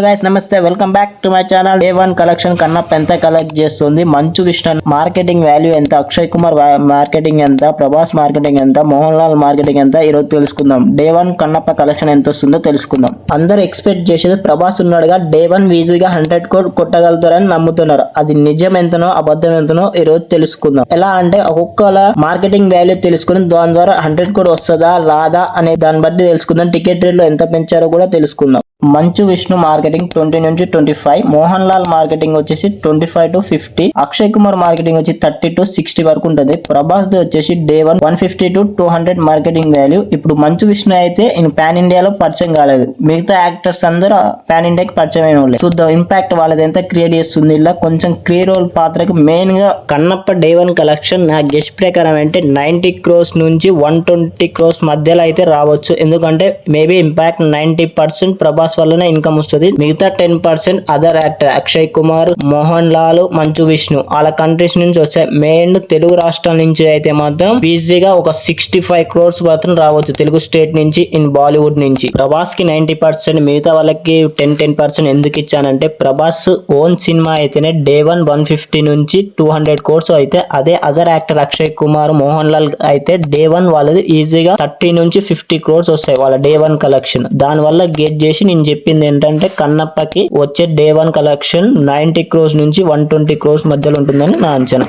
Guys నమస్తే, welcome back to my channel. Day one collection Kannappa ఎంత collect చేస్తుంది, మంచు విష్ణు మార్కెటింగ్ వాల్యూ ఎంత, అక్షయ్ కుమార్ మార్కెటింగ్ ఎంత, ప్రభాస్ మార్కెటింగ్ ఎంత, మోహన్ లాల్ మార్కెటింగ్ ఎంత, ఈ రోజు తెలుసుకుందాం. డే1 కన్నప్ప కలెక్షన్ ఎంత వస్తుందో తెలుసుకుందాం. అందరూ ఎక్స్పెక్ట్ చేసేది ప్రభాస్ ఉన్నాడుగా డే1 ఈజీగా 100 crore కొట్టగలుగుతారని నమ్ముతున్నారు. అది నిజం ఎంతనో అబద్ధం ఎంతనో ఈ రోజు తెలుసుకుందాం. ఎలా అంటే ఒక్కొక్కల మార్కెటింగ్ వాల్యూ తెలుసుకుని దాని ద్వారా 100 crore వస్తుందా రాదా అనే దాన్ని బట్టి తెలుసుకుందాం. టికెట్ రేట్లు ఎంత పెంచారో కూడా తెలుసుకుందాం. మంచు విష్ణు మార్కెటింగ్ 20 నుంచి 25, మోహన్ లాల్ మార్కెటింగ్ వచ్చేసి 25 to 50, అక్షయ్ కుమార్ మార్కెటింగ్ వచ్చి 30 to 60 వరకు ఉంటుంది. ప్రభాస్ ది వచ్చేసి డే1 150 to 200 మార్కెటింగ్ వాల్యూ. ఇప్పుడు మంచు విష్ణు అయితే పాన్ ఇండియాలో పరిచయం కాలేదు, మిగతా యాక్టర్స్ అందరూ పాన్ ఇండియాకి పరిచయం అయిన వాళ్ళే. చూద్దాం ఇంపాక్ట్ వాళ్ళది ఎంత క్రియేట్ చేస్తుంది. ఇలా కొంచెం క్రీ రోల్ పాత్రకి మెయిన్ గా కన్నప్ప డే1 కలెక్షన్ నా గెస్ట్ ప్రకారం అంటే 90 crores నుంచి 120 crores మధ్యలో అయితే రావచ్చు. ఎందుకంటే మేబీ ఇంపాక్ట్ 90% ప్రభాస్ వల్లనే ఇన్కమ్ వస్తుంది, మిగతా 10% అదర్ యాక్టర్ అక్షయ్ కుమార్, మోహన్ లాల్, మంచు విష్ణు వాళ్ళ కంట్రీస్ నుంచి వచ్చాయి. మెయిన్ తెలుగు రాష్ట్రాల నుంచి అయితే మాత్రం ఈజీగా ఒక 65 crores మాత్రం రావచ్చు తెలుగు స్టేట్ నుంచి, ఇన్ బాలీవుడ్ నుంచి. ప్రభాస్ కి 90%, మిగతా వాళ్ళకి 10% ఎందుకు ఇచ్చానంటే ప్రభాస్ ఓన్ సినిమా అయితేనే డే1 150 నుంచి 200 crores అయితే, అదే అదర్ యాక్టర్ అక్షయ్ కుమార్, మోహన్ లాల్ అయితే డే1 వాళ్ళది ఈజీగా 30 నుంచి 50 crores వస్తాయి వాళ్ళ డే1 కలెక్షన్. దాని వల్ల గెట్ చేసి నేను చెప్పింది ఏంటంటే కన్నప్పకి వచ్చే డే1 కలెక్షన్ 90 crores నుంచి 120 crores మధ్యలో ఉంటుందని నా అంచనా.